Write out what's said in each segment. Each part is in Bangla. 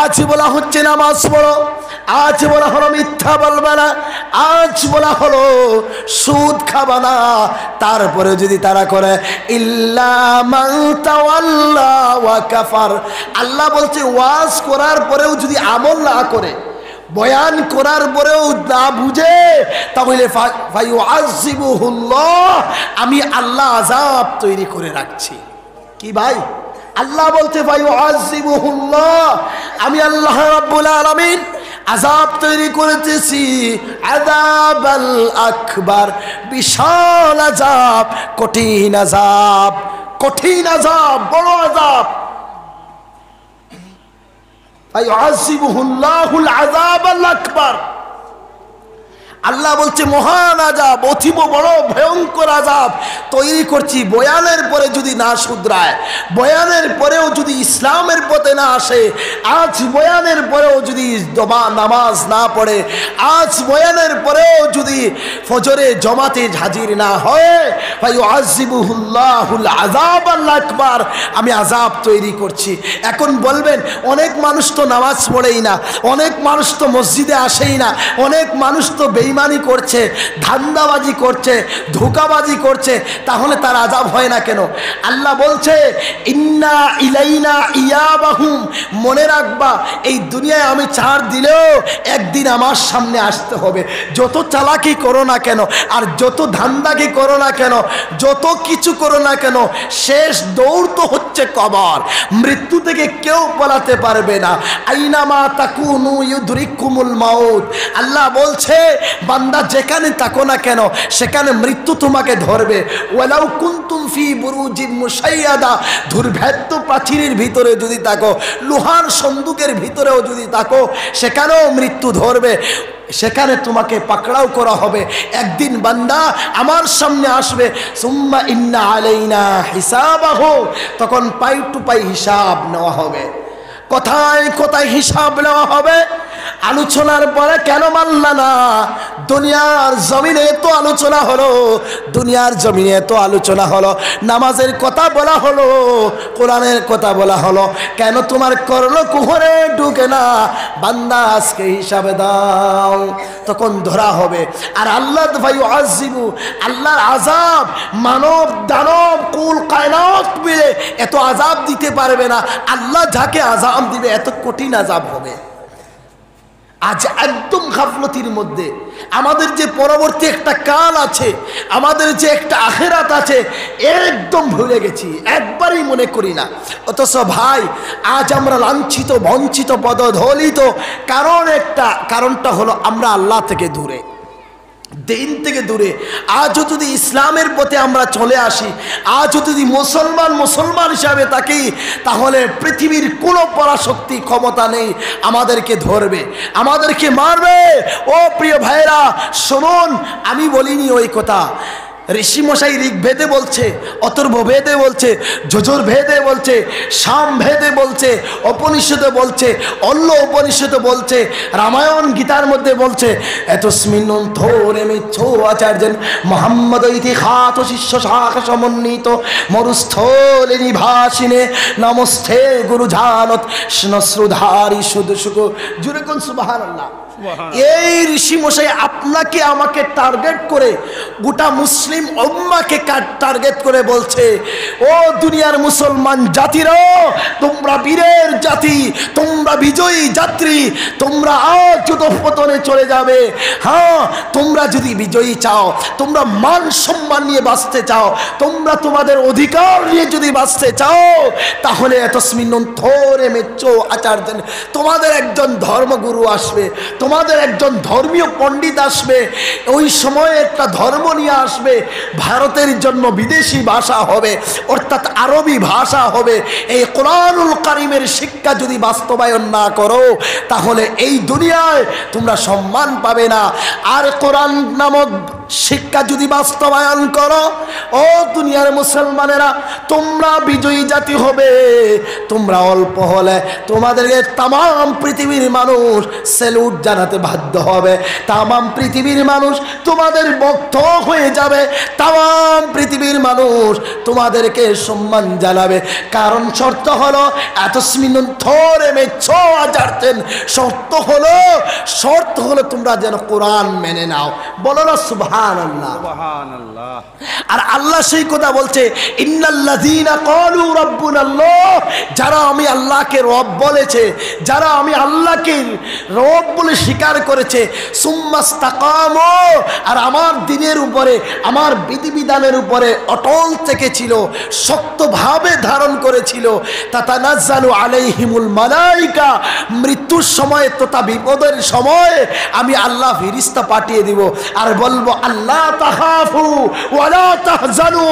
আজ বলা হচ্ছে নামাজ পড়ো, আজ বলা হলো মিথ্যা বলবা না, আজ বলা হলো সুদ খাবা না। তারপরে যদি তারা করে ইল্লা মান তাওয়াল্লা ওয়া কাফার, আল্লাহ বলছে ওয়াজ করার পরেও যদি আমল না করে, বয়ান করার পরেও না বুঝে, তাহলে ফায়ুআযিবুহুল্লাহ, আমি আল্লাহ আযাব তৈরি করে রাখছি। কি ভাই, আল্লাহ বলতে ফায়ুআযিবুহুল্লাহ, আমি আল্লাহ রাব্বুল আলামিন আযাব তৈরি করেছি, আযাবাল আকবার, বিশাল আযাব, কঠিন আযাব, কঠিন আযাব, বড় আযাব। ফায়ুআযিবুহুল্লাহুল আযাবাল আকবার, আল্লাহ বলছে মহান আযাব, অতীব বড় ভয়ঙ্কর আযাব তৈরি করছি। বয়ানের পরে যদি না শুধরায়, বয়ানের পরেও যদি ইসলামের পথে না আসে, আজ বয়ানের পরেও যদি নামাজ না পড়ে, আজ বয়ানের পরেও যদি ফজরে জমাতে হাজির না হয়, ফায়ুআযিবুহুল্লাহুল আযাবাল আকবার, আমি আযাব তৈরি করছি। এখন বলবেন অনেক মানুষ তো নামাজ পড়েই না, অনেক মানুষ তো মসজিদে আসেই না, অনেক মানুষ তো বেঈমানি করছে, ধান্দাবাজি করছে, ধোঁকাবাজি করছে, তাহলে তার আযাব হয় না কেন? আল্লাহ বলছে ইন্না ইলাইনা ইয়াবাহুম, মনে রাখবা এই দুনিয়ায় আমি ছাড় দিলেও একদিন আমার সামনে আসতে হবে। যত চালাকি করো না কেন, আর যত ধান্দাকি করো না কেন, যত কিছু করো না কেন, শেষ দৌড় তো হচ্ছে কবর। মৃত্যু থেকে কেউ পালাতে পারবে না। আইনামা তাকুনু ইউদরিকুমুল মাউত, আল্লাহ বলছে বান্দা যেখানে থাকো না কেন সেখানে মৃত্যু তোমাকে ধরবে। ওয়ালাউ কুনতুম ফি বুরুজিন মুশাইয়াদা, দুর্ভেদ্য প্রাচীরের ভিতরে যদি থাকো, লোহার সন্দুকের ভিতরেও যদি থাকো, সেখানেও মৃত্যু ধরবে, সেখানে তোমাকে পাকড়াও করা হবে। একদিন বান্দা আমার সামনে আসবে, সুম্মা ইন্না আলাইনা হিসাবাহু, তখন পাই টু পাই হিসাব নেওয়া হবে। কোথায় কোথায় হিসাব নেওয়া হবে? আলোচনার পরে কেন মানলা না? দুনিয়ার জমিনে তো আলোচনা হলো, দুনিয়ার জমিনে তো আলোচনা হলো, নামাজের কথা বলা হলো, কোরআনের কথা বলা হলো, কেন তোমার করলো কুহরে ঢুকে না? বান্দা আজকে হিসাবে দাও, তখন ধরা হবে। আর আল্লাহ ফায়ুআযিবু, আল্লাহর আযাব মানব দানব কুল কায়নাত মিলে এত আযাব দিতে পারবে না। আল্লাহ যাকে আযাব দিবে এত কঠিন আযাব হবে। আজ একদম গাফলতির মধ্যে আমাদের যে পরবর্তী একটা কাল আছে, আমাদের যে একটা আখিরাত আছে, একদম ভুলে গেছি, একবারই মনে করি না। অথচ ভাই আজ আমরা লাঞ্ছিত, বঞ্চিত, পদদলিত, কারণটা হলো আমরা আল্লাহ থেকে দূরে, দিন থেকে দূরে। আজও যদি ইসলামের পথে আমরা চলে আসি, আজও যদি মুসলমান হিসাবে থাকি, তাহলে পৃথিবীর কোনো পরাশক্তি ক্ষমতা নেই আমাদেরকে ধরবে, আমাদেরকে মারবে। ও প্রিয় ভাইরা শুনুন, আমি বলিনি ওই কথা, ঋষি মশাই ঋগ ভেদে বলছে, অথর্ব ভেদে বলছে, যজুর ভেদে বলছে, সাম ভেদে বলছে, উপনিষদে বলছে, অন্য উপনিষদে বলছে, রামায়ণ গীতার মধ্যে বলছে, এতস্মিন থোরে মিচ্ছো আচার্যেন মোহাম্মদ ইতিহাত শিষ্য শাখা সমন্বিত মরুস্থলে নিভাসিনে নমস্তে গুরু জানত নশ্রুধারি শুধু সুখ জুড়ে কোন সুবহানাল্লাহ। এই ঋষি মশাই আপনাকে আমাকে টার্গেট করে, গোটা মুসলিম উম্মাহকে টার্গেট করে বলছে, ও দুনিয়ার মুসলমান জাতিরা, তোমরা বীরের জাতি, তোমরা বিজয়ী যাত্রী, তোমরা আজ পতনে চলে যাবে। হ্যাঁ, তোমরা যদি বিজয়ী চাও, তোমরা মান সম্মান নিয়ে বাঁচতে চাও, তোমরা তোমাদের অধিকার নিয়ে যদি বাঁচতে চাও, তাহলে এতস্মিন থোরে মেচ্চো আচার্য, তোমাদের একজন ধর্মগুরু আসবে, তোমাদের একজন ধর্মীয় পণ্ডিত আসবে, ওই সময় একটা ধর্ম নিয়ে আসবে, ভারতের জন্য বিদেশি ভাষা হবে, অর্থাৎ আরবি ভাষা হবে। এই কোরআনুল কারীমের শিক্ষা যদি বাস্তবায়ন না করো, তাহলে এই দুনিয়ায় তোমরা সম্মান পাবে না। আর কোরআন নামক শিক্ষা যদি বাস্তবায়ন করো, ও দুনিয়ার মুসলমানেরা, তোমরা বিজয়ী জাতি হবে। তোমরা অল্প হলে তোমাদেরকে তামাম পৃথিবীর মানুষ স্যালুট জানাতে বাধ্য হবে, তামাম পৃথিবীর মানুষ তোমাদের ভক্ত হয়ে যাবে, তামাম পৃথিবীর মানুষ তোমাদেরকে সম্মান জানাবে। কারণ শর্ত হলো এতস্মিন থোরে মেচ্ছো ছাড়ছেন, শর্ত হলো তোমরা যেন কোরআন মেনে নাও। বলো না সুবহানাল্লাহ। আর আল্লাহ সেই কথা বলছে, ইন্নাল্লাযীনা ক্বালু রাব্বুনাল্লাহ, যারা আমি আল্লাহকে রব বলেছে, যারা আমি আল্লাহকে রব বলে স্বীকার করেছে, সুম্মাস্তাকামু, আর আমার দ্বীনের উপরে, আমার বিধিবিধানের উপরে অটল থেকেছিল, শক্তভাবে ধারণ করেছিল, তাতানাজ্জালু আলাইহিমুল মালাইকা, মৃত্যুর সময় তথা বিপদের সময় আমি আল্লাহ ফেরেশতা পাঠিয়ে দিব আর বলবো, আল্লাহ তাখাফু ওয়ালা তাহজানু,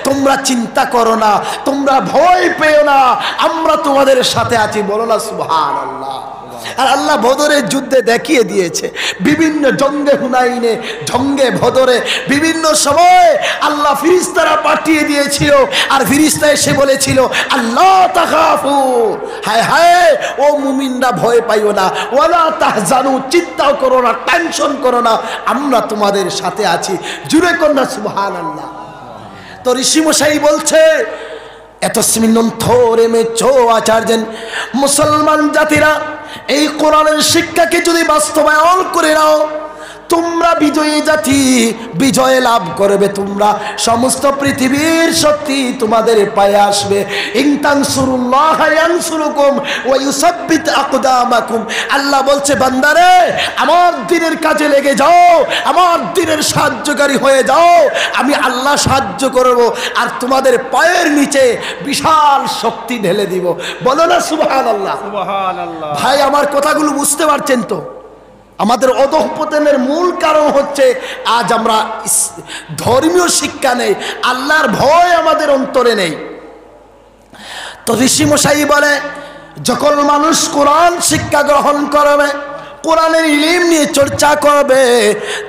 তোমরা চিন্তা করো না, তোমরা ভয় পেও না, আমরা তোমাদের সাথে আছি। বলো না সুবহানাল্লাহ। আর আল্লাহ বদরের যুদ্ধে দেখিয়ে দিয়েছে, বিভিন্ন জঙ্গে হুনাইনে, জঙ্গে বদরে বিভিন্ন সময় আল্লাহ ফেরেশতারা পাঠিয়ে দিয়েছিল, আর ফেরেশতা এসে বলেছিল, আল্লাহ তাখাফু, হায় হায় ও মুমিনরা ভয় পাইও না, ওয়ালা তাহজানু, চিন্তাও করো না, টেনশন করো না, আমরা তোমাদের সাথে আছি। জুড়ে কন্যা সুবহানাল্লাহ। তো ঋষিমশাই বলছে, এতস্মিন্নন থোরে মে চো আচার্যেন, মুসলমান জাতিরা এই কোরআনের শিক্ষাকে যদি বাস্তবায়ন করে নাও, তোমরা বিজয়ী জাতি, বিজয় লাভ করবে তোমরা, সমস্ত পৃথিবীর শক্তি তোমাদের পায়ে আসবে। ইনতানসুরুল্লাহ ইয়ানসুরুকুম ওয়া ইউসাব্বিত আকদামাকুম। আল্লাহ বলছে, বান্দারে আমার দ্বীনের কাজে লেগে যাও, আমার দ্বীনের সাহায্যকারী হয়ে যাও, আমি আল্লাহ সাহায্য করব আর তোমাদের পায়ের নিচে বিশাল শক্তি ঢেলে দিব। বলো না সুবহানাল্লাহ। সুবহানাল্লাহ। ভাই আমার কথাগুলো বুঝতে পারছেন তো? আমাদের অধঃপতনের মূল কারণ হচ্ছে আজ আমরা ধর্মীয় শিক্ষা নেই, আল্লাহর ভয় আমাদের অন্তরে নেই। তো ঋষিমশাই বলে, যখন মানুষ কোরআন শিক্ষা গ্রহণ করবে, কোরআনের ইলম নিয়ে চর্চা করবে,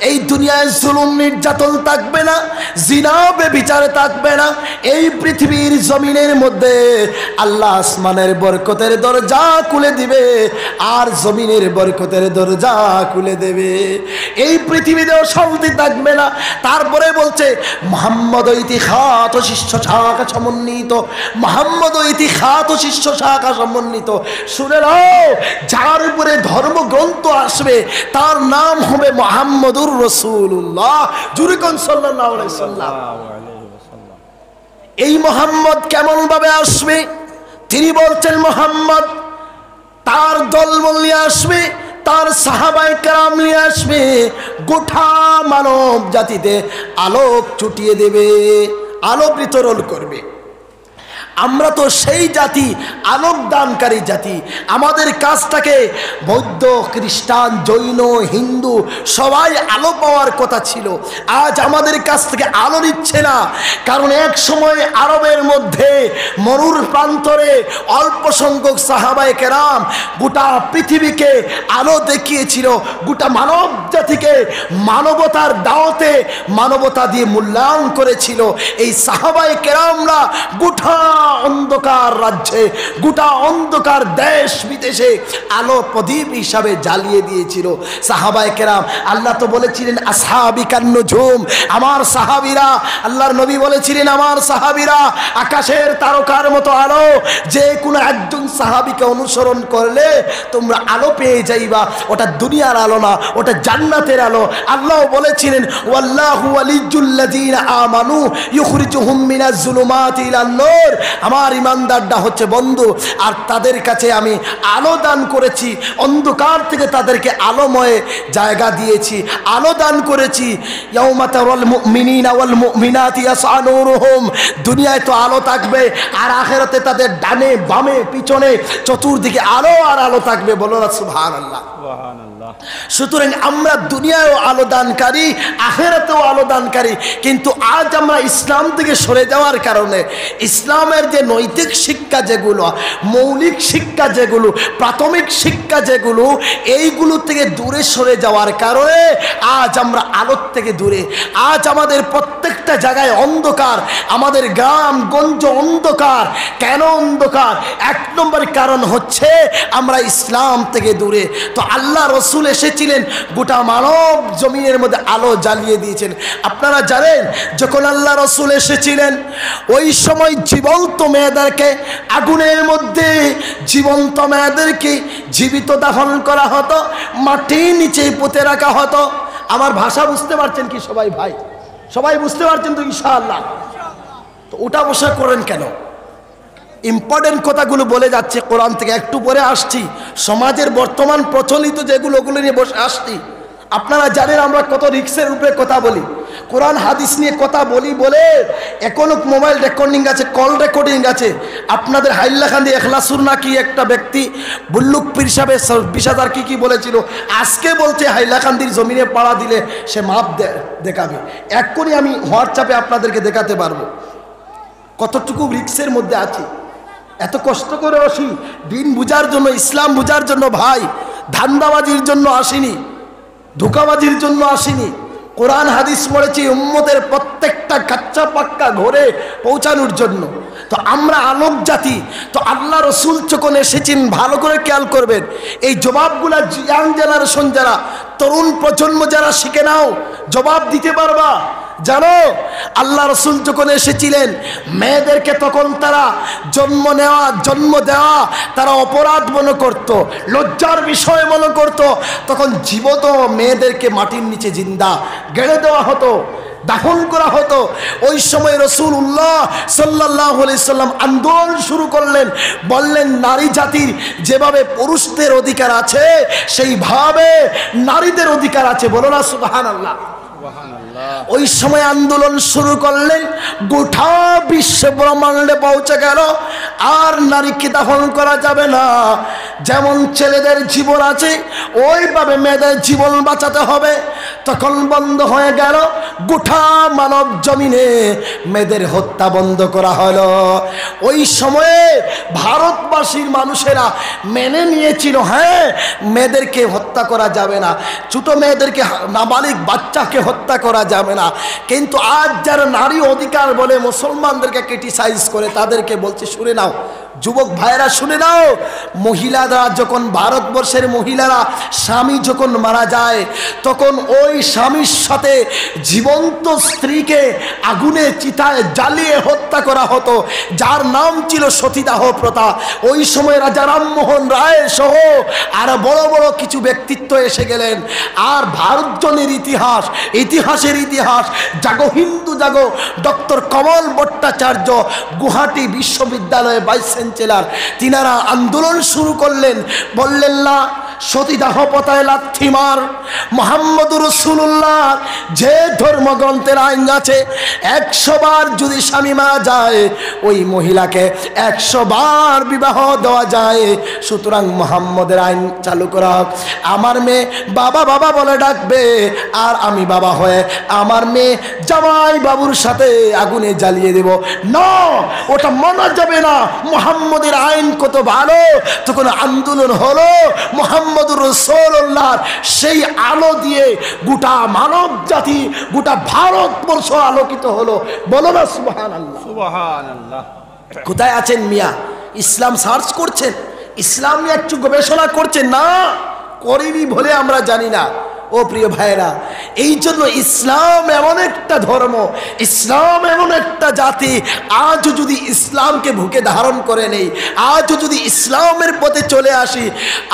এই দুনিয়ায় জুলুম নির্যাতন থাকবে না, জিনা ব্যভিচার থাকবে না, এই পৃথিবীর জমিনের মধ্যে আল্লাহ আসমানের বরকতের দরজা খুলে দিবে আর জমিনের বরকতের দরজা খুলে দেবে, এই পৃথিবীতেও শান্তি থাকবে না। তারপরে বলছে, মুহাম্মদ ইতিখাত শিষ্য শাখা সমন্বিত, মুহাম্মদ ইতিখাত শিষ্য শাখা সমন্বিত। শুনে নাও, যার উপরে ধর্মগ্রন্থ আসবে তার নাম হবে মুহাম্মদুর রাসূলুল্লাহ। জুরে কোন সাল্লাল্লাহু আলাইহি সাল্লাম। এই মুহাম্মদ কেমন ভাবে আসবে? তিনি বলছেন, মুহাম্মদ তার দলবল নিয়ে আসবে, তার সাহাবায়ে কেরাম নিয়ে আসবে, গোটা মানব জাতিতে আলোক ছুটিয়ে দেবে, আলো বিতরণ করবে। আমরা তো সেই জাতি, আলোক দানকারী জাতি। আমাদের কাজটাকে বৌদ্ধ, খ্রিস্টান, জৈন, হিন্দু সবাই আলো পাওয়ার কথা ছিল। আজ আমাদের কাছ থেকে আলো নিচ্ছে না, কারণ এক সময় আরবের মধ্যে মরুর প্রান্তরে অল্প সংখ্যক সাহাবায়ে কেরাম গোটা পৃথিবীকে আলো দেখিয়েছিল, গোটা মানব জাতিকে মানবতার দাওয়াতে মানবতা দিয়ে মূল্যায়ন করেছিল। এই সাহাবায়ে কেরামরা গোটা অন্ধকার রাজ্যে, গোটা অন্ধকার দেশ বিদেশে আলো প্রদীপ হিসাবে জ্বালিয়ে দিয়েছিল সাহাবায়ে কেরাম। আল্লাহ তো বলেছিলেন, আসহাবি কান্নুজুম, আমার সাহাবীরা, আল্লাহর নবী বলেছিলেন, আমার সাহাবীরা আকাশের তারকার মতো আলো, যে কোনো একজন সাহাবীকে অনুসরণ করলে তোমরা আলো পেয়ে যাইবা। ওটা দুনিয়ার আলো না, ওটা জান্নাতের আলো। আল্লাহ বলেছিলেন, ওয়াল্লাহু ওয়ালিয়্যুল্লাযীনা আমানু ইউখরিজুহুম মিনাজ যুলুমাতি ইলান নূর, আমার ইমানদাররা হচ্ছে বন্ধু, আর তাদের কাছে আমি আলো দান করেছি, অন্ধকার থেকে তাদেরকে আলোময় জায়গা দিয়েছি, আলো দান করেছি। ইয়াউমা তারাল মুমিনিনা ওয়াল মুমিনাতি ইয়াসআ নূরুহুম, দুনিয়ায় তো আলো থাকবে, আর আখিরাতে তাদের ডানে বামে পিছনে চতুর্দিকে আলো আর আলো থাকবে। বলো না সুবহানাল্লাহ। সুবহানাল্লাহ। সুতরাং আমরা দুনিয়ায়ও আলো দানকারী, আখিরাতেও আলো দানকারী। কিন্তু আজ আমরা ইসলাম থেকে সরে যাওয়ার কারণে, ইসলামের যে নৈতিক শিক্ষা যেগুলো, মৌলিক শিক্ষা যেগুলো, প্রাথমিক শিক্ষা যেগুলো, এইগুলো থেকে দূরে সরে যাওয়ার কারণে আজ আমরা আলোর থেকে দূরে। আজ আমাদের প্রত্যেকটা জায়গায় অন্ধকার, আমাদের গ্রাম গঞ্জ অন্ধকার। কেন অন্ধকার? এক নম্বর কারণ হচ্ছে আমরা ইসলাম থেকে দূরে। তো আল্লাহ রসুল এসেছিলেন, গোটা মানব জমিনের মধ্যে আলো জ্বালিয়ে দিয়েছেন। আপনারা জানেন যখন আল্লাহ রসুল এসেছিলেন ওই সময় জীবন্ত মেয়েদেরকে আগুনের মধ্যে, জীবন্ত মেয়েদেরকে জীবিত দাফন করা হতো, মাটির নিচে পুঁতে রাখা হতো। আমার ভাষা বুঝতে পারছেন কি সবাই? ভাই সবাই বুঝতে পারছেন তো ইনশাআল্লাহ? তো ওটা বসা করেন কেন? ইম্পর্টেন্ট কথাগুলো বলে যাচ্ছে কোরআন থেকে, একটু পরে আসছি। সমাজের বর্তমান প্রচলিত যেগুলো ওগুলো নিয়ে বসে আসছি। আপনারা জানেন আমরা কত রিক্সের উপরে কথা বলি, কোরআন হাদিস নিয়ে কথা বলি বলে এখনো মোবাইল রেকর্ডিং আছে, কল রেকর্ডিং আছে। আপনাদের হাইল্লাখান্দি এখলাসুর নাকি একটা ব্যক্তি বুল্লুক পীর সাহেবের 20,000 কি বলেছিল, আজকে বলছে হাইল্লাখান্দির জমিনে পাড়া দিলে সে মাপ দেখাবে। এক্ষুনি আমি হোয়াটসঅ্যাপে আপনাদেরকে দেখাতে পারবো কতটুকু রিক্সের মধ্যে আছি। এত কষ্ট করে আসি দিন বুঝার জন্য, ইসলাম বুঝার জন্য ভাই, ধান্দাবাজির জন্য আসিনি, ধোঁকাবাজির জন্য আসিনি। কোরআন হাদিস পড়েছি উম্মতের প্রত্যেকটা কাচ্চা পাক্কা ঘরে পৌঁছানোর জন্য। তো আমরা আলোক জাতি, তো আল্লাহ রসুল যখন এসেছেন ভালো করে খেয়াল করবেন। এই জবাবগুলা ইয়াং জেনারেশন যারা, তরুণ প্রজন্ম যারা শিখে নাও, জবাব দিতে পারবা। জানো আল্লাহ রসুল যখন এসেছিলেন মেয়েদেরকে তখন তারা জন্ম দেওয়া তারা অপরাধ মনে করত, লজ্জার বিষয় মনে করত। তখন জীবত মেয়েদেরকে মাটির নিচে জিন্দা গেড়ে দেওয়া হতো, দাফন করা হতো। ওই সময় রাসূলুল্লাহ সাল্লাল্লাহু আলাইহি সাল্লাম আন্দোলন শুরু করলেন, বললেন নারী জাতির যেভাবে পুরুষদের অধিকার আছে সেইভাবে নারীদের অধিকার আছে। বলো না সুবহানাল্লাহ। ওই সময় আন্দোলন শুরু করলেন, গোটা বিশ্ব ব্রহ্মাণ্ডে পৌঁছে গেল আর নারীকে দাফন করা যাবে না। যেমন ছেলেদের জীবন আছে ওইভাবে মেয়েদের জীবন বাঁচাতে হবে। তখন বন্ধ হয়ে গেল, গোটা মানব জমিনে মেয়েদের হত্যা বন্ধ করা হলো। ওই সময়ে ভারতবাসীর মানুষেরা মেনে নিয়েছিল, হ্যাঁ মেয়েদেরকে হত্যা করা যাবে না, ছোট মেয়েদেরকে, নাবালিগ বাচ্চাকে হত্যা করা যাবে না। কিন্তু আজ যারা নারী অধিকার বলে মুসলমানদেরকে ক্রিটিসাইজ করে, তাদেরকে বলছে শুনে নাও যুবক ভাইরা, শুনে নাও, মহিলারা যখন, ভারতবর্ষের মহিলারা স্বামী যখন মারা যায় তখন ওই স্বামীর সাথে জীবন্ত স্ত্রীকে আগুনে চিতায় জ্বালিয়ে হত্যা করা হতো, যার নাম ছিল সতীদাহ প্রথা। ওই সময় রাজা রামমোহন রায় সহ আর বড় বড় কিছু ব্যক্তিত্ব এসে গেলেন। আর ভারতজনের ইতিহাসের ইতিহাস জাগো হিন্দু জাগো, ডক্টর কমল ভট্টাচার্য গুয়াহাটি বিশ্ববিদ্যালয়ে ভাইস চ্যান্সেলর, তিনারা আন্দোলন শুরু করলেন, বললেন না সতীদাহ প্রথায় লাথি মার। মুহাম্মদুর রাসূলুল্লাহ যে ধর্মগ্রন্থের আইন আছে 100 বার যদি স্বামী মারা যায় ওই মহিলাকে 100 বার বিবাহ দেওয়া যায়। সুতরাং মুহাম্মদের আইন চালু করা হোক। আমার মেয়ে বাবা বাবা বলে ডাকবে আর আমি বাবা হয়ে আমার মেয়ে জামাই বাবুর সাথে আগুনে জ্বালিয়ে দেব। না, ওটা মানা যাবে না। মুহাম্মদের আইন কত ভালো। তখন আন্দোলন হলো, মুহাম্মদুর রাসূলুল্লাহ সেই আলো দিয়ে গোটা মানব জাতি, গোটা ভারতবর্ষ আলোকিত হলো। বলো না সুবহানাল্লাহ। সুবহানাল্লাহ। কোথায় আছেন মিয়া? ইসলাম সার্চ করছেন, ইসলাম নিয়ে একটু গবেষণা করছেন না? করিনি বলে আমরা জানি না। ও প্রিয় ভাইরা, এই জন্য ইসলাম এমন একটা ধর্ম, ইসলাম এমন একটা জাতি, আজও যদি ইসলামকে বুকে ধারণ করে নেই, আজও যদি ইসলামের পথে চলে আসি,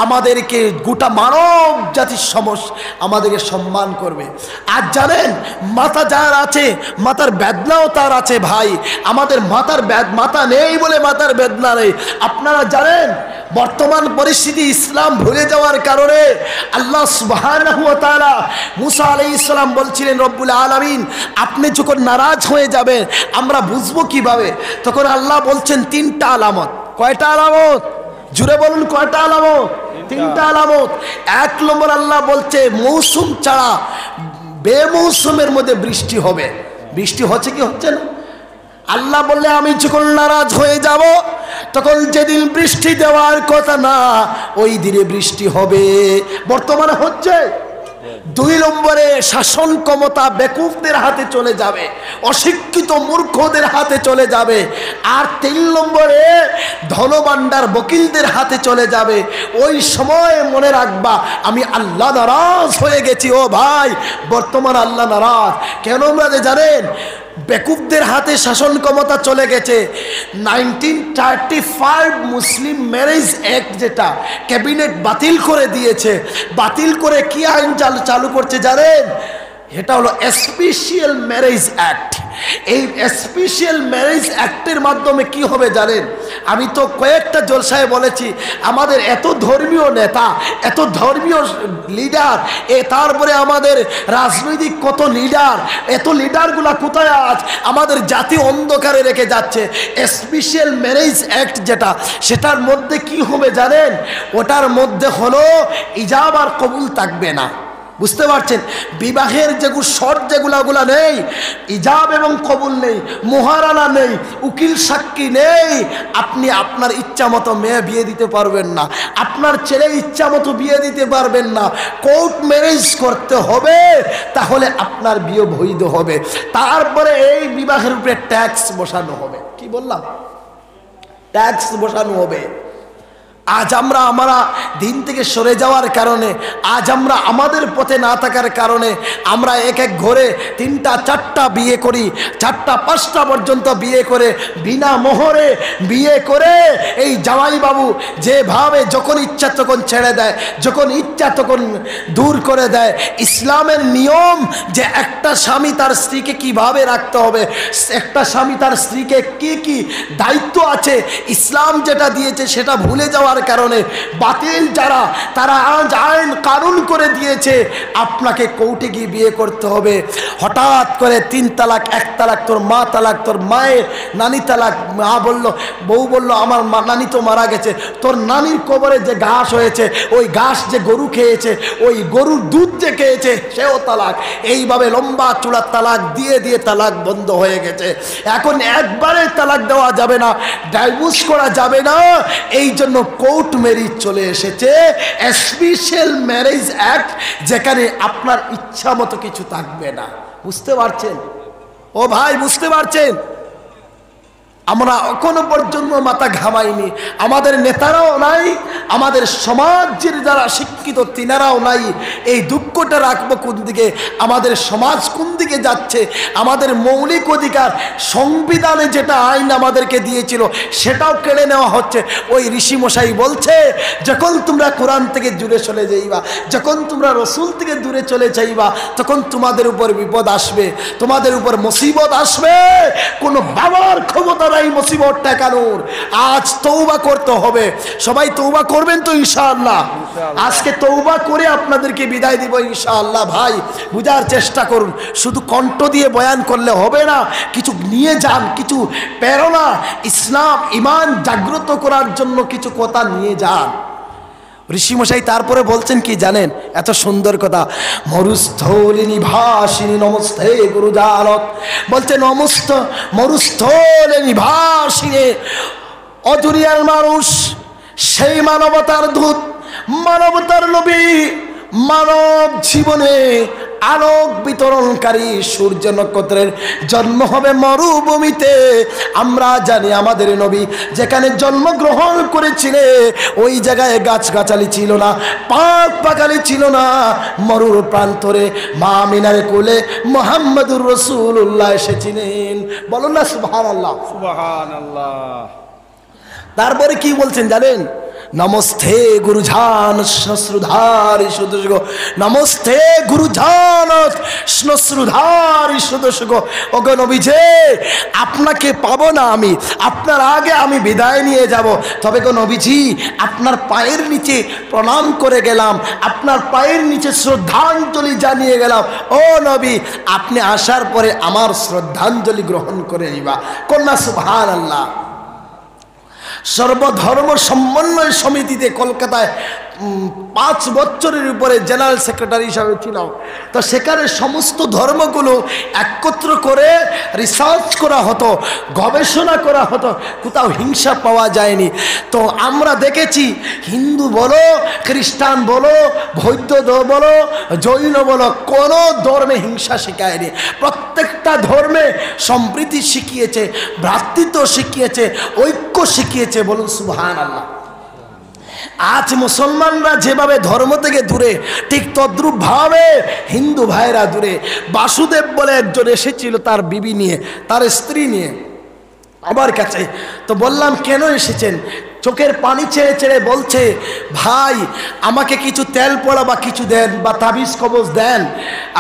আমাদেরকে গোটা মানব জাতির আমাদেরকে সম্মান করবে। আজ জানেন মাথা যার আছে মাথার বেদনাও তার আছে ভাই। আমাদের মাথা নেই বলে মাথার বেদনা নেই। আপনারা জানেন বর্তমান পরিস্থিতি ইসলাম ভুলে যাওয়ার কারণে আল্লাহ সুবহানাহু ওয়া তাআলা মুসা আলাইহিস সালাম বলছিলেন, রব্বুল আলামিন আপনি যখন নারাজ হয়ে যাবেন আমরা বুঝবো কিভাবে? তখন আল্লাহ বলছেন 3টা আলামত। কয়টা আলামত? জুড়ে বলুন কয়টা আলামত? 3টা আলামত। 1 নম্বর আল্লাহ বলছে মৌসুম ছাড়া বেমৌসুমের মধ্যে বৃষ্টি হবে। বৃষ্টি হচ্ছে কি হচ্ছে না? আল্লাহ বললে আমি যখন নারাজ হয়ে যাব তখন যেদিন বৃষ্টি দেওয়ার কথা না ওই দিনে বৃষ্টি হবে। বর্তমানে হচ্ছে 2 নম্বরে শাসন ক্ষমতা বেকুফদের হাতে চলে যাবে, অশিক্ষিত মূর্খদের হাতে চলে যাবে। আর 3 নম্বরে ধনভাণ্ডার বকিলদের হাতে চলে যাবে। ওই সময় মনে রাখবা আমি আল্লাহ নারাজ হয়ে গেছি। ও ভাই, বর্তমান আল্লাহ নারাজ কেন জানেন? বেকুফদের হাতে শাসন ক্ষমতা চলে গেছে। 1935 মুসলিম ম্যারেজ অ্যাক্ট যেটা ক্যাবিনেট বাতিল করে দিয়েছে। বাতিল করে কি আইন চালু করছে জানেন? এটা হলো স্পেশাল ম্যারেজ অ্যাক্ট। এই স্পেশাল ম্যারেজ অ্যাক্টের মাধ্যমে কি হবে জানেন? আমি তো কয়েকটা জলসায় বলেছি, আমাদের এত ধর্মীয় নেতা, এত ধর্মীয় লিডার, তারপরে আমাদের রাজনৈতিক কত লিডার, এত লিডারগুলা কোথায় আজ আমাদের জাতি অন্ধকারে রেখে যাচ্ছে। স্পেশাল ম্যারেজ অ্যাক্ট যেটা, সেটার মধ্যে কি হবে জানেন? ওটার মধ্যে হলো ইজাব আর কবুল থাকবে না। বুঝতে পারছেন? বিবাহের যেগুলো শর্ত যেগুলা নেই, ইজাব এবং কবুল নেই, মোহারানা নেই, উকিল সাক্ষী নেই। আপনি আপনার ইচ্ছা মতো মেয়ে বিয়ে দিতে পারবেন না, আপনার ছেলে ইচ্ছা মতো বিয়ে দিতে পারবেন না। কোর্ট ম্যারেজ করতে হবে, তাহলে আপনার বিয়ে বৈধ হবে। তারপরে এই বিবাহের উপরে ট্যাক্স বসানো হবে। কি বললাম? ট্যাক্স বসানো হবে। আজ আমরা দিন থেকে সরে যাওয়ার কারণে, আজ আমরা আমাদের পথে না থাকার কারণে আমরা এক ঘরে 3টা 4টা বিয়ে করি, 4টা 5টা পর্যন্ত বিয়ে করে, বিনা মোহরে বিয়ে করে এই জামাইবাবু যেভাবে যখন ইচ্ছা তখন ছেড়ে দেয়, যখন ইচ্ছা তখন দূর করে দেয়। ইসলামের নিয়ম যে একটা স্বামী তার স্ত্রীকে কিভাবে রাখতে হবে, একটা স্বামী তার স্ত্রীকে কি কি দায়িত্ব আছে, ইসলাম যেটা দিয়েছে সেটা ভুলে যাওয়ার কারণে বাতিল যারা, তারা আজ আইন কানুন করে দিয়েছে আপনাকে কোর্টে গিয়ে বিয়ে করতে হবে। হঠাৎ করে 3 তালাক, 1 তালাক, তোর মা তালাক, তোর মায়ের নানি তালাক। মা বলল, বউ বলল আমার নানি তো মারা গেছে, তোর নানির কবরে যে ঘাস হয়েছে, ওই ঘাস যে গরু খেয়েছে, ওই গরুর দুধ যে খেয়েছে সেও তালাক। এইভাবে লম্বা চূড়া তালাক দিয়ে দিয়ে তালাক বন্ধ হয়ে গেছে। এখন একবারে তালাক দেওয়া যাবে না, ডাইভোর্স করা যাবে না। এই জন্য কোর্ট ম্যারেজ চলে এসেছে, স্পেশাল ম্যারেজ অ্যাক্ট, যেখানে আপনার ইচ্ছা মতো কিছু থাকবে না। বুঝতে পারছেন? ও ভাই, বুঝতে পারছেন? আমরা এখনো পর্যন্ত মাথা ঘামাইনি, আমাদের নেতারাও নাই, আমাদের সমাজের যারা শিক্ষিত তিনারাও নাই। এই দুঃখটা রাখবো কোন দিকে? আমাদের সমাজ কোন দিকে যাচ্ছে? আমাদের মৌলিক অধিকার, সংবিধানে যেটা আইন আমাদেরকে দিয়েছিল সেটাও কেড়ে নেওয়া হচ্ছে। ওই ঋষিমশাই বলছে, যখন তোমরা কোরআন থেকে দূরে চলে যাইবা, যখন তোমরা রসুল থেকে দূরে চলে যাইবা, তখন তোমাদের উপর বিপদ আসবে, তোমাদের উপর মুসিবত আসবে। কোনো বাবার ক্ষমতা এই মুসিবত ঠেকানোর। আজ তওবা করতে হবে। সবাই তওবা করবেন তো ইনশাআল্লাহ? আজকে তওবা করে আপনাদেরকে বিদায় দিব ইনশাআল্লাহ। ভাই, বুঝার চেষ্টা করুন, শুধু কণ্ঠ দিয়ে বয়ান করলে হবে না, কিছু নিয়ে যান, কিছু প্রেরণা, ইসলাম ঈমান জাগ্রত করার জন্য কিছু কথা নিয়ে যান। ঋষিমশাই তারপরে বলছেন কি জানেন? এত সুন্দর কথা, মরুস্থলী নিভাসিনী নমস্তে গুরু জানত। বলছে মরুস্থলী নিভাসিনী, অদুরিয়ার মানুষ, সেই মানবতার দূত, মানবতার নবী, মানব জীবনে আলোক বিতরণকারী সূর্য নক্ষত্রের জন্ম হবে মরুভূমিতে। আমরা জানি আমাদের নবী যেখানে জন্মগ্রহণ করেছিলেন ওই জায়গায় গাছগাছালি ছিল না, পাক পাকালি ছিল না। মরুর প্রান্তরে মা আমিনার কোলে মুহাম্মদুর রাসূলুল্লাহ এসেছিলেন। বলুন না সুবহানাল্লাহ, সুবহানাল্লাহ। তারপরে কি বলছেন জানেন? নমস্তে গুরুজান শ্রুধারি সুদর্শ, নমস্তে গুরুজান শ্রুধারি সুদর্শ। ওগো নবীজি, আপনাকে পাবো না আমি, আপনার আগে আমি বিদায় নিয়ে যাব। তবে গো নবীজি, আপনার পায়ের নিচে প্রণাম করে গেলাম, আপনার পায়ের নিচে শ্রদ্ধাঞ্জলি জানিয়ে গেলাম। ও নবী, আপনি আসার পরে আমার শ্রদ্ধাঞ্জলি গ্রহণ করে নিবা। কন্যা সুবহানাল্লাহ। সর্বধর্ম সমন্বয় সমিতিতে কলকাতায় 5 বছরের উপরে জেনারেল সেক্রেটারি হিসাবে ছিলাম। তো সেখানে সমস্ত ধর্মগুলো একত্র করে রিসার্চ করা হতো, গবেষণা করা হতো, কোথাও হিংসা পাওয়া যায়নি। তো আমরা দেখেছি হিন্দু বলো, খ্রিস্টান বলো, বৌদ্ধ বলো, জৈন বলো, কোনো ধর্মে হিংসা শেখায়নি। প্রত্যেকটা ধর্মে সম্প্রীতি শিখিয়েছে, ভ্রাতৃত্ব শিখিয়েছে, ঐক্য শিখিয়েছে। বলুন সুবহানাল্লাহ। আজ মুসলমানরা যেভাবে ধর্ম থেকে দূরে, ঠিক তদ্রূপ ভাবে হিন্দু ভাইরা দূরে। বাসুদেব বলে একজন এসেছিল তার বিবি নিয়ে, তার স্ত্রী নিয়ে আমার কাছে। তো বললাম কেন এসেছেন? চোখের পানি ছেড়ে ছেড়ে বলছে, ভাই আমাকে কিছু তেল পড়া বা কিছু দেন, বা তাবিজ কবজ দেন।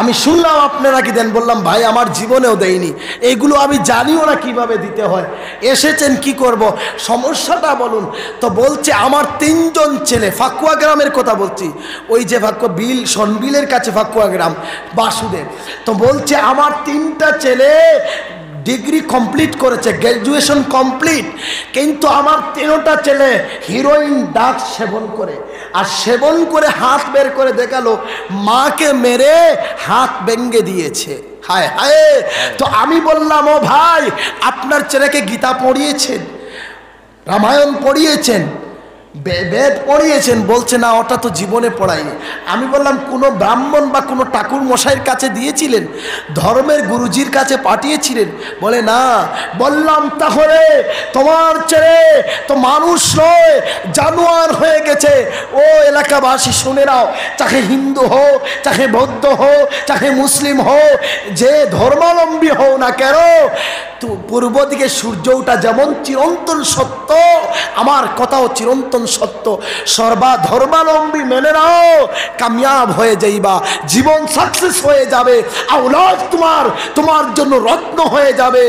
আমি শুনলাম আপনারা কি দেন। বললাম ভাই আমার জীবনেও দেয়নি, এগুলো আমি জানিও না কিভাবে দিতে হয়। এসেছেন কি করব, সমস্যাটা বলুন। তো বলছে আমার 3 জন ছেলে, ফাকুয়া গ্রামের কথা বলছি, ওই যে বিল সনবিলের কাছে ফাকুয়া গ্রাম, বাসুদেব। তো বলছে আমার 3টা ছেলে ডিগ্রি কমপ্লিট করেছে, গ্র্যাজুয়েশন কমপ্লিট, কিন্তু আমার 3টা ছেলে হিরোইন ড্রাগস সেবন করে, আর সেবন করে হাত বের করে দেখালো মাকে মেরে হাত ভেঙে দিয়েছে। হায় হায়। তো আমি বললাম ও ভাই আপনার ছেলেকে গীতা পড়িয়েছেন, রামায়ণ পড়িয়েছেন, বেদ পড়িয়েছেন? বলছে না ওটা তো জীবনে পড়ায়নি। আমি বললাম কোনো ব্রাহ্মণ বা কোনো ঠাকুর মশাইয়ের কাছে দিয়েছিলেন, ধর্মের গুরুজির কাছে পাঠিয়েছিলেন? বলে না। বললাম তাহলে তোমার ছেলে তো মানুষ নয়, জানোয়ার হয়ে গেছে। ও এলাকাবাসী শুনে নাও, চাহে হিন্দু হো, চাহে বৌদ্ধ হো, চাহে মুসলিম হো, যে ধর্মাবলম্বী হও না কেন, তো পূর্ব দিকে সূর্য ওঠা যেমন চিরন্তন সত্য, আমার কথাও চিরন্তন সত্য। সর্বা ধর্মাবলম্বী মেনে নাও, কামিয়াব হয়ে যাইবা, জীবন সাকসেস হয়ে যাবে, আওলাদ তোমার জন্য রত্ন হয়ে যাবে,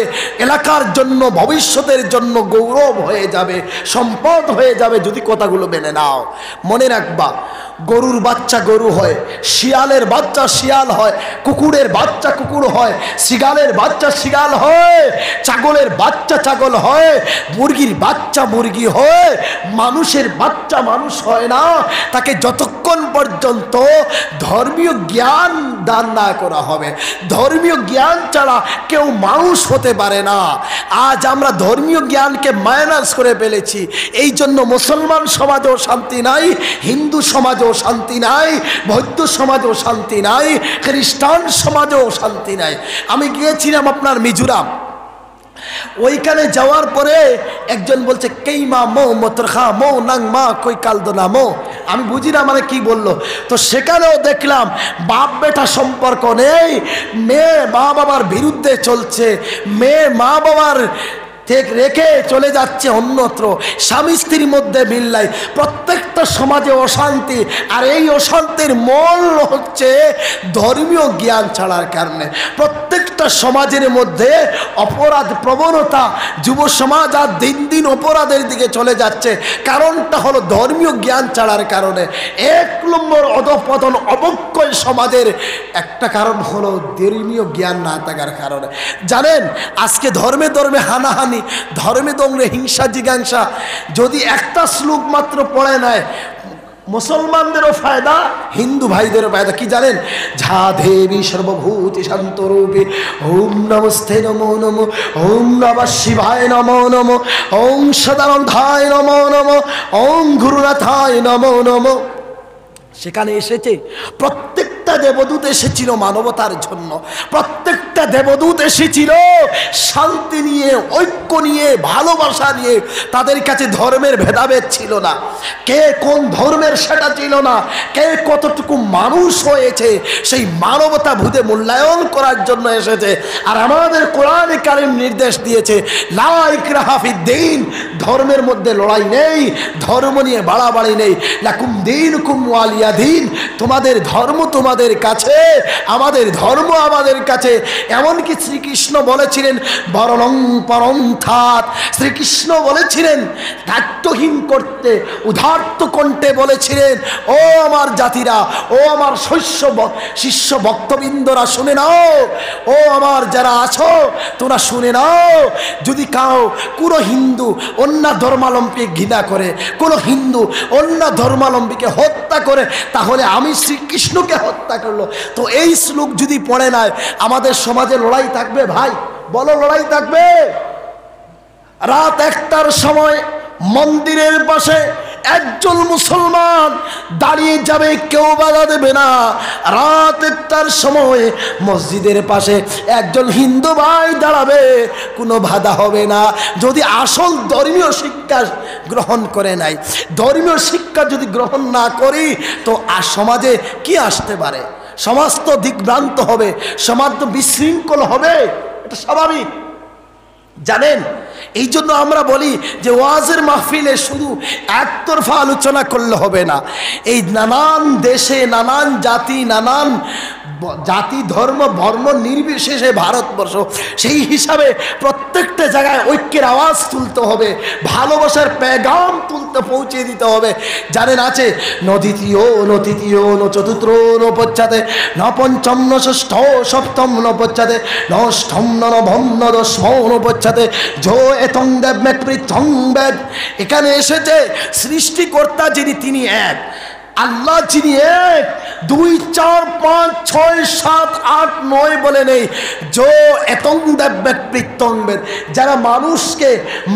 এলাকার জন্য ভবিষ্যতের জন্য গৌরব হয়ে যাবে, সম্পদ হয়ে যাবে যদি কথাগুলো মেনে নাও। মনে রাখবা, গরুর বাচ্চা গরু হয়, শিয়ালের বাচ্চা শিয়াল হয়, কুকুরের বাচ্চা কুকুর হয়, শিগালের বাচ্চা শিগাল হয়, ছাগলের বাচ্চা ছাগল হয়, মুরগির বাচ্চা মুরগি হয়, মানুষের বাচ্চা মানুষ হয় না। তাকে যতক্ষণ পর্যন্ত ধর্মীয় জ্ঞান দান না করা হবে, ধর্মীয় জ্ঞান ছাড়া কেউ মানুষ হতে পারে না। আজ আমরা ধর্মীয় জ্ঞানকে মাইনাস করে ফেলেছি, এই জন্য মুসলমান সমাজেও শান্তি নাই, হিন্দু সমাজেও শান্তি নাই, বৌদ্ধ সমাজেও শান্তি নাই, খ্রিস্টান সমাজেও শান্তি নাই। আমি গিয়েছিলাম আপনার মিজোরাম, ওইখানে যাওয়ার পরে একজন বলছে কেইমা মো মতরখা মো নাং মা কই কালদনা মো। আমি বুঝি না মানে কি বললো। তো সেখানেও দেখলাম বাপ বেটা সম্পর্ক নেই, মেয়ে মা বাবার বিরুদ্ধে চলছে, মেয়ে মা বাবার ঠিক রেখে চলে যাচ্ছে অন্যত্র, স্বামী স্ত্রীর মধ্যে মিল নাই, প্রত্যেকটা সমাজে অশান্তি। আর এই অশান্তির মূল হচ্ছে ধর্মীয় জ্ঞান ছাড়ার কারণে। প্রত্যেকটা সমাজের মধ্যে অপরাধ প্রবণতা, যুব সমাজ আর দিন দিন অপরাধের দিকে চলে যাচ্ছে, কারণটা হলো ধর্মীয় জ্ঞান ছাড়ার কারণে। 1 নম্বর অধঃপতন অবক্ষয় সমাজের একটা কারণ হলো ধর্মীয় জ্ঞান না থাকার কারণে। জানেন আজকে ধর্মে ধর্মে হানাহানি, ধর্মে ধর্মে হিংসা জিজ্ঞাসা, যদি একটা শ্লোক মাত্র পড়ে নেয় মুসলমানদেরও ফায়দা, হিন্দু ভাইদেরও ফায়দা। কি জানেন? ঝা দেবী সর্বভূতি শান্তরূপী ওম নমস্তে নমো নমো, ওম নমঃ শিবায় নমো নমো, ওম সদানন্দায় নমো নমো, ওম গুরুনাথায় নমো নমো। সেখানে এসেছে প্রত্যেকটা দেবদূত এসেছিল মানবতার জন্য, প্রত্যেকটা দেবদূত এসেছিল শান্তি নিয়ে, ঐক্য নিয়ে, ভালোবাসা নিয়ে। তাদের কাছে ধর্মের ভেদাভেদ ছিল না, কে কোন ধর্মের সেটা ছিল না, কে কতটুকু মানুষ হয়েছে সেই মানবতা ভুদে মূল্যায়ন করার জন্য এসেছে। আর আমাদের কোরআনে কারীম নির্দেশ দিয়েছে লা ইকরাহা ফিদ্দীন, ধর্মের মধ্যে লড়াই নেই, ধর্ম নিয়ে বাড়াবাড়ি নেই। লাকুম দীনুকুম ওয়ালিয়া দিন, তোমাদের ধর্ম তোমাদের কাছে, আমাদের ধর্ম আমাদের কাছে। এমনকি শ্রীকৃষ্ণ বলেছিলেন বরণং পরম থাত, শ্রীকৃষ্ণ বলেছিলেন দায়িত্বহীন করতে উদার্ত কণ্ঠে বলেছিলেন, ও আমার জাতিরা, ও আমার শিষ্য ভক্তবৃন্দরা শুনে নাও, ও আমার যারা আছো তোরা শুনে নাও, যদি কোনো হিন্দু অন্য ধর্মাবলম্বীকে ঘৃণা করে, কোনো হিন্দু অন্য ধর্মাবলম্বীকে হত্যা করে, তাহলে আমি শ্রীকৃষ্ণকে হত্যা করলো। তো এই শ্লোক যদি পড়ে নেয়, আমাদের সমাজে লড়াই থাকবে ভাই? বলো, লড়াই থাকবে? রাত 1টার সময় মন্দিরের পাশে একজন মুসলমান দাঁড়িয়ে যাবে, কেউ বাধা দেবে না। রাত 1টার সময় মসজিদের পাশে একজন হিন্দু ভাই দাঁড়াবে, কোনো বাধা হবে না। যদি আসল ধর্মীয় শিক্ষা গ্রহণ করে নাই, ধর্মীয় শিক্ষা যদি গ্রহণ না করি, তো সমাজে কি আসতে পারে? সমাজ তো দিকভ্রান্ত হবে, সমাজ তো বিশৃঙ্খল হবে, এটা স্বাভাবিক। জানেন, এই জন্য আমরা বলি যে ওয়াজের মাহফিলে শুধু একতরফা আলোচনা করলে হবে না। এই নানান দেশে নানান জাতি ধর্ম বর্ণ নির্বিশেষে ভারতবর্ষ, সেই হিসাবে প্রত্যেকটা জায়গায় ঐক্যের আওয়াজ তুলতে হবে, ভালোবাসার পেগাম পৌঁছে দিতে হবে। জানেন আছে ন দ্বিতীয় ন তৃতীয় ন চতুর্থ ন পশ্চাতে ন পঞ্চম ন ষষ্ঠ সপ্তম ন পশ্চাতে ন অষ্টম ন নবম ন দশম ন পশ্চাতে যো এতং দেব মেৎপৃথং বেদ। এখানে এসেছে সৃষ্টিকর্তা যিনি, তিনি এক। আল্লাহ যিনি এক, 2 4 5 6 7 8 9 বলে নেই। যো এতং দেব প্রীতং বেদ, যারা মানুষকে,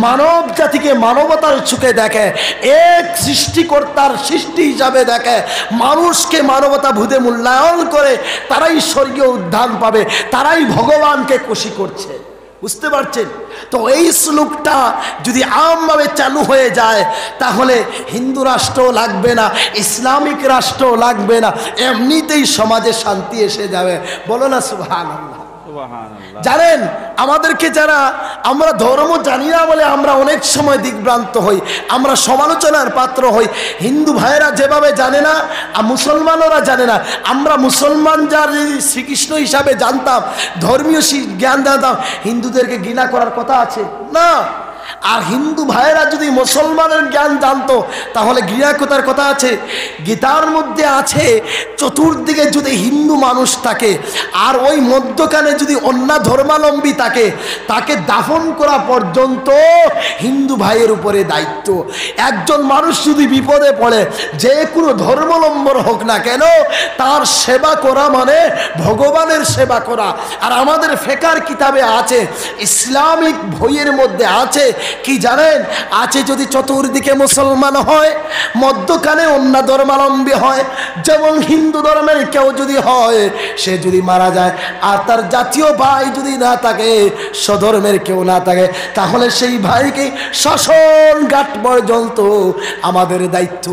মানব জাতিকে মানবতার চোখে দেখে, এক সৃষ্টিকর্তার সৃষ্টি হিসাবে দেখে, মানুষকে মানবতা ভুদে মূল্যায়ন করে, তারাই স্বর্গীয় উদ্ধান পাবে, তারাই ভগবানকে খুশি করছে। বুঝতে পারছেন? তো এই শ্লোকটা যদি আমভাবে চালু হয়ে যায়, তাহলে হিন্দু রাষ্ট্র লাগবে না, ইসলামিক রাষ্ট্র লাগবে না, এমনিতেই সমাজে শান্তি এসে যাবে। বলো না সুবহানাল্লাহ। জানেন, আমাদেরকে যারা, আমরা ধর্ম জানি না বলে আমরা অনেক সময় দিকভ্রান্ত হই, আমরা সমালোচনার পাত্র হই। হিন্দু ভাইয়েরা যেভাবে জানে না, মুসলমানরা জানে না। আমরা মুসলমান যার শ্রীকৃষ্ণ হিসাবে জানতাম, ধর্মীয় জ্ঞান জানতাম, হিন্দুদেরকে ঘৃণা করার কথা আছে না। আর হিন্দু ভাইয়েরা যদি মুসলমানের জ্ঞান জানতো, তাহলে ঘৃণা করার কথা আছে? গীতার মধ্যে আছে, চতুর্দিকে যদি হিন্দু মানুষ থাকে আর ওই মধ্যখানে যদি অন্য ধর্মাবলম্বী থাকে, তাকে দাফন করা পর্যন্ত হিন্দু ভাইয়ের উপরে দায়িত্ব। একজন মানুষ যদি বিপদে পড়ে, যে কোনো ধর্মাবলম্বন হোক না কেন, তার সেবা করা মানে ভগবানের সেবা করা। আর আমাদের ফিকহ কিতাবে আছে, ইসলামিক বইয়ের মধ্যে আছে কি জানেন? আছে যদি চতুর্দিকে মুসলমান হয়, মধ্যখানে অন্য ধর্মাবলম্বী হয়, যেমন হিন্দু ধর্মের কেউ যদি হয়, সে যদি মারা যায় আর তার জাতীয় ভাই যদি না থাকে, স্বধর্মের কেউ না থাকে, তাহলে সেই ভাইকে শাসন ঘাট পর্যন্ত আমাদের দায়িত্ব,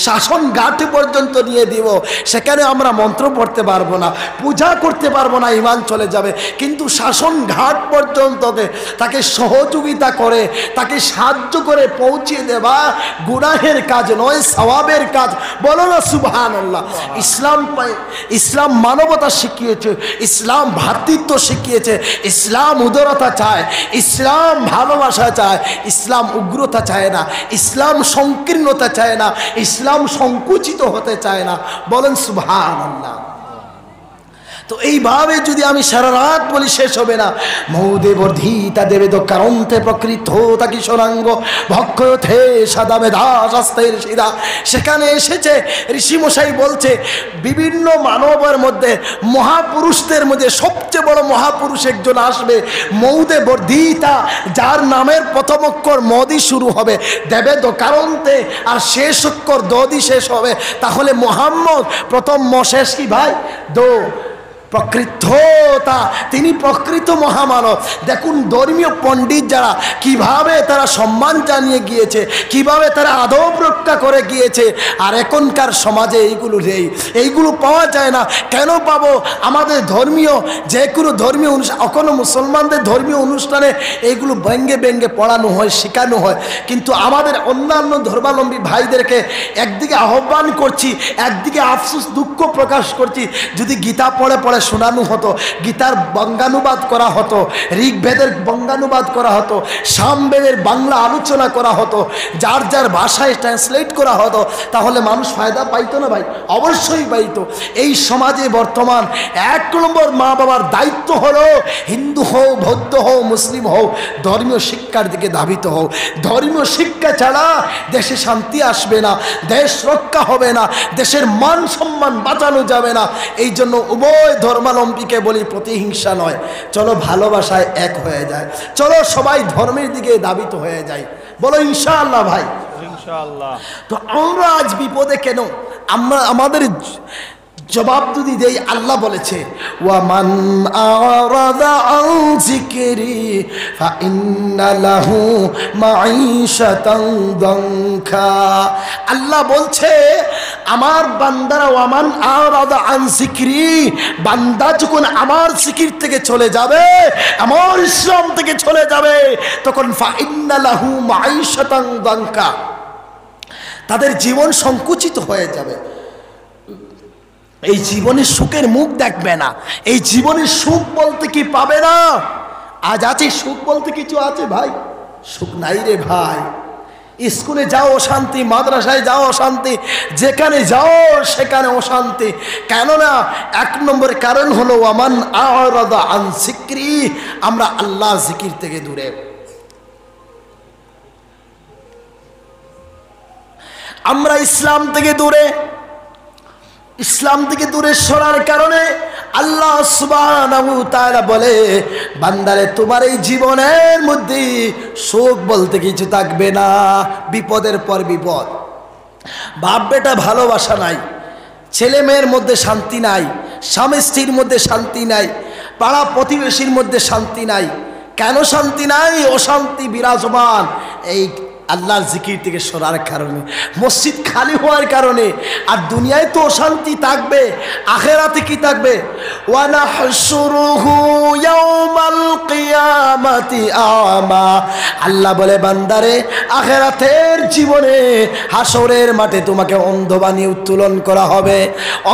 শাসন ঘাট পর্যন্ত নিয়ে দিব। সেখানে আমরা মন্ত্র পড়তে পারবো না, পূজা করতে পারবো না, ঈমান চলে যাবে। কিন্তু শাসন ঘাট পর্যন্ত তাকে সহযোগিতা করে, তাকে সাহায্য করে পৌঁছে দেওয়া গুনাহের কাজ নয়, সওয়াবের কাজ। বলো না সুবহানাল্লাহ। ইসলাম মানবতা শিখিয়েছে, ইসলাম ভ্রাতৃত্ব শিখিয়েছে, ইসলাম উদারতা চায়, ইসলাম ভালোবাসা চায়, ইসলাম উগ্রতা চায় না, ইসলাম সংকীর্ণতা চায় না, ইসলাম সংকুচিত হতে চায় না। বলেন সুবহানাল্লাহ। তো এইভাবে যদি আমি সারা রাত বলি, শেষ হবে না। মৌদে বর্ধিতা দেবে তো কারণতে প্রকৃত তাকি সোনাঙ্গ ভক্ষয়থে সাদা মেধা শাস্ত্রের শিরা। সেখানে এসেছে, ঋষিমশাই বলছে, বিভিন্ন মানবের মধ্যে, মহাপুরুষদের মধ্যে সবচেয়ে বড় মহাপুরুষ একজন আসবে, মৌদে বর্ধিতা, যার নামের প্রথম অক্ষর মদি শুরু হবে, দেবে তো কারণতে, আর শেষ অক্ষর দদি শেষ হবে। তাহলে মোহাম্মদ প্রথম শেষ কি ভাই? দো। প্রকৃততা, তিনি প্রকৃত মহামানব। দেখুন ধর্মীয় পণ্ডিত যারা কিভাবে তারা সম্মান জানিয়ে গিয়েছে, কিভাবে তারা আদব রক্ষা করে গিয়েছে। আর এখনকার সমাজে এইগুলো নেই, এইগুলো পাওয়া যায় না। কেন পাবো? আমাদের ধর্মীয় যে কোনো ধর্মীয় অনুষ্ঠান, এখনো মুসলমানদের ধর্মীয় অনুষ্ঠানে এইগুলো ব্যঙ্গে ব্যঙ্গে পড়ানো হয়, শেখানো হয়। কিন্তু আমাদের অন্যান্য ধর্মাবলম্বী ভাইদেরকে একদিকে আহ্বান করছি, একদিকে আফসোস দুঃখ প্রকাশ করছি, যদি গীতা পড়ে পড়ে শোনানো হতো, গীতার বঙ্গানুবাদ করা হতো, ঋগ্বেদের বঙ্গানুবাদ করা হতো, সামবেদের বাংলা আলোচনা করা হতো, যার যার ভাষায় ট্রান্সলেট করা হতো, তাহলে মানুষ ফায়দা পাইতো না ভাই? অবশ্যই পাইতো। এই সমাজে বর্তমান 1 নম্বর মা বাবার দায়িত্ব হলো হিন্দু হও, বৌদ্ধ হও, মুসলিম হও, ধর্মীয় শিক্ষার দিকে ধাবিত হও। ধর্মীয় শিক্ষা ছাড়া দেশে শান্তি আসবে না, দেশ রক্ষা হবে না, দেশের মান সম্মান বাঁচানো যাবে না। এই জন্য উভয় ধর্মাবলম্বীকে বলি প্রতিহিংসা নয়, চলো ভালোবাসায় এক হয়ে যায়, চলো সবাই ধর্মের দিকে ধাবিত হয়ে যায়। বলো ইনশাআল্লাহ ভাই। ইনশাআল্লাহ। তো আমরা আজ বিপদে কেন? আমরা আমাদের জবাব যদি দেই, আল্লাহ বলেছে ওয়ামান আরাদা আন যিকরি ফাইন্না লাহু মাঈশাতান দানকা। আল্লাহ বলছে আমার বান্দারা ওয়ামান আরাদা আন যিকরি, বান্দা যখন আমার জিকির থেকে চলে যাবে, আমার ইসলাম থেকে চলে যাবে, তখন ফাইন্না লাহু মাঈশাতান দানকা, তাদের জীবন সংকুচিত হয়ে যাবে। এই জীবনের সুখের মুখ দেখবে না। এই জীবনের সুখ বলতে কি পাবে না? আজ আছে সুখ বলতে কিছু আছে ভাই? সুখ নাই রে ভাই। স্কুলে যাও অশান্তি, মাদ্রাসায় যাও অশান্তি, যেখানে যাও সেখানে অশান্তি। কেননা 1 নম্বরের কারণ হলো ওয়ামান আরাদা আন যিকরি, আমরা আল্লাহ জিকির থেকে দূরে। আমরা ইসলাম থেকে দূরে, ইসলাম থেকে দূরে সরার কারণে আল্লাহ সুবহানাহু ওয়া তাআলা বলে বান্দারে তোমার এই জীবনের মধ্যে সুখ বলতে কিছু থাকবে না, বিপদের পর বিপদ। বাপ বেটা ভালোবাসা নাই, ছেলে মেয়ের মধ্যে শান্তি নাই, স্বামী স্ত্রীর মধ্যে শান্তি নাই, পাড়া প্রতিবেশীর মধ্যে শান্তি নাই। কেন শান্তি নাই? অশান্তি বিরাজমান এই আল্লাহর জিকির থেকে সরার কারণে, মসজিদ খালি হওয়ার কারণে। আর দুনিয়ায় তো অশান্তি থাকবে, আখিরাতে কি থাকবে? ওয়া নাহশুরুহু ইয়াওমাল কিয়ামাতি আমা। আল্লাহ বলে বান্দারে আখিরাতের জীবনে হাসরের মাঠে তোমাকে অন্ধ বানিয়ে উত্তোলন করা হবে,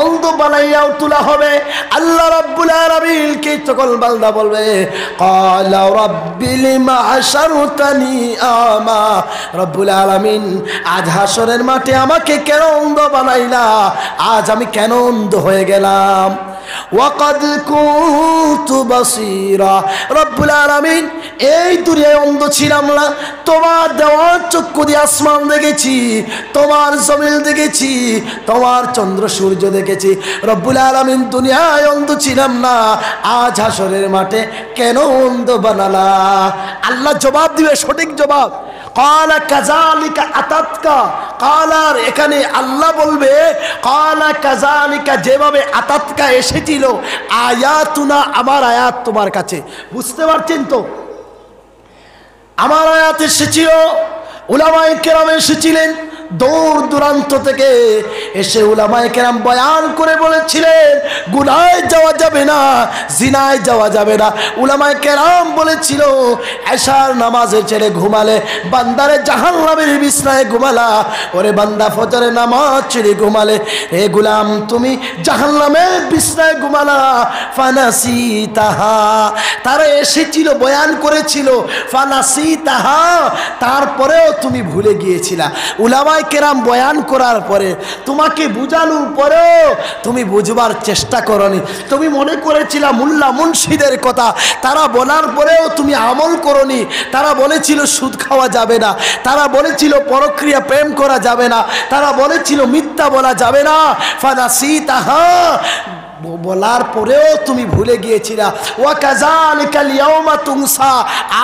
অন্ধ বানাইয়া তোলা হবে। আল্লাহ রাব্বুল আলামিন কে তখন বান্দা বলবে ক্বালা রাব্বি লিমা হাশারতানি আমা। রব্বুল আলামিন আজ হাসরের মাঠে আমাকে কেন অন্ধ বানাইলা? আজ আমি কেন অন্ধ হয়ে গেলাম? ওয়াকাদ কুনতু বাসীরা। রব্বুল আলামিন এই দুনিয়ায় অন্ধ ছিলাম না, তোমার দেওয়া চক্ষু দিয়ে আসমান দেখেছি, তোমার জমিন দেখেছি, তোমার চন্দ্র সূর্য দেখেছি। রব্বুল আলামিন দুনিয়ায় অন্ধ ছিলাম না, আজ হাসরের মাঠে কেন অন্ধ বানালা? আল্লাহ জবাব দিবে, সঠিক জবাব। কালা কাযালিকা আতাতকা। কালার এখানে আল্লাহ বলবে কালা কাযালিকা, যেভাবে আতাতকা এসেছিল আয়াতুনা, আমার আয়াত তোমার কাছে। বুঝতে পারছেন তো? আমার আয়াত এসেছিল, উলামায়ে কেরাম এসেছিলেন দূর দূরান্ত থেকে, এসে উলামায়ে কেরাম বয়ান করে বলেছিলেন গুনায় যাওয়া যাবে না, জিনায় যাওয়া যাবে না। উলামায়ে কেরাম বলেছিল এশার নামাজে ছেড়ে ঘুমালে বান্দারে জাহান্নামের বিছনায় ঘুমালা, ওরে বান্দা ফজরের নামাজ ছেড়ে ঘুমালে হে গোলাম তুমি জাহান্নামের বিছনায় ঘুমালা। ফানাসিতাহা, তারা এসেছিল বয়ান করেছিল ফানাসিতাহা, তারপরেও তুমি ভুলে গিয়েছিলা। উলামায়ে কেরাম বয়ান করার পরে, তোমাকে বুঝানোর পরেও তুমি বুঝবার চেষ্টা করনি। তুমি মনে করেছিলা মোল্লা মুন্সিদের কথা, তারা বলার পরেও তুমি আমল করনি। তারা বলেছিল সুদ খাওয়া যাবে না, তারা বলেছিল পরক্রিয়া প্রেম করা যাবে না, তারা বলেছিল মিথ্যা বলা যাবে না। ফানাসিতাহা, বলার পরেও তুমি ভুলে গিয়েছিলা। ওয়া কাযালিকাল ইয়াওমা তুনসা,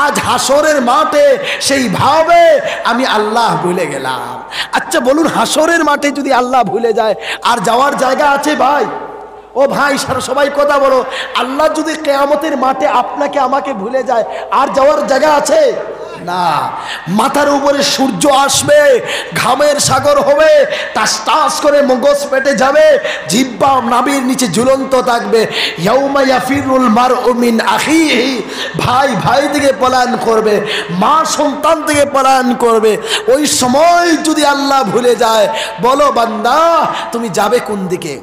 আজ হাসরের মাঠে সেইভাবে আমি আল্লাহ ভুলে গেলাম। আচ্ছা বলুন, হাসরের মাঠে যদি আল্লাহ ভুলে যায় আর যাওয়ার জায়গা আছে ভাই? ও ভাই সারা সবাই কথা বলো, আল্লাহ যদি কিয়ামতের মাঠে আপনাকে আমাকে ভুলে যায় আর যাওয়ার জায়গা আছে না। মাথার উপরে সূর্য আসবে, ঘামের সাগর হবে, টাস টাস করে মগজ পেটে যাবে, জিহ্বা নাভির নিচে ঝুলন্ত থাকবে। ইয়াউমা ইয়াফিরুল মারউ মিন আখিহি, ভাই ভাই থেকে পলায়ন করবে, মা সন্তান থেকে পলায়ন করবে। ওই সময় যদি আল্লাহ ভুলে যায়, বলো বান্দা তুমি যাবে কোন দিকে?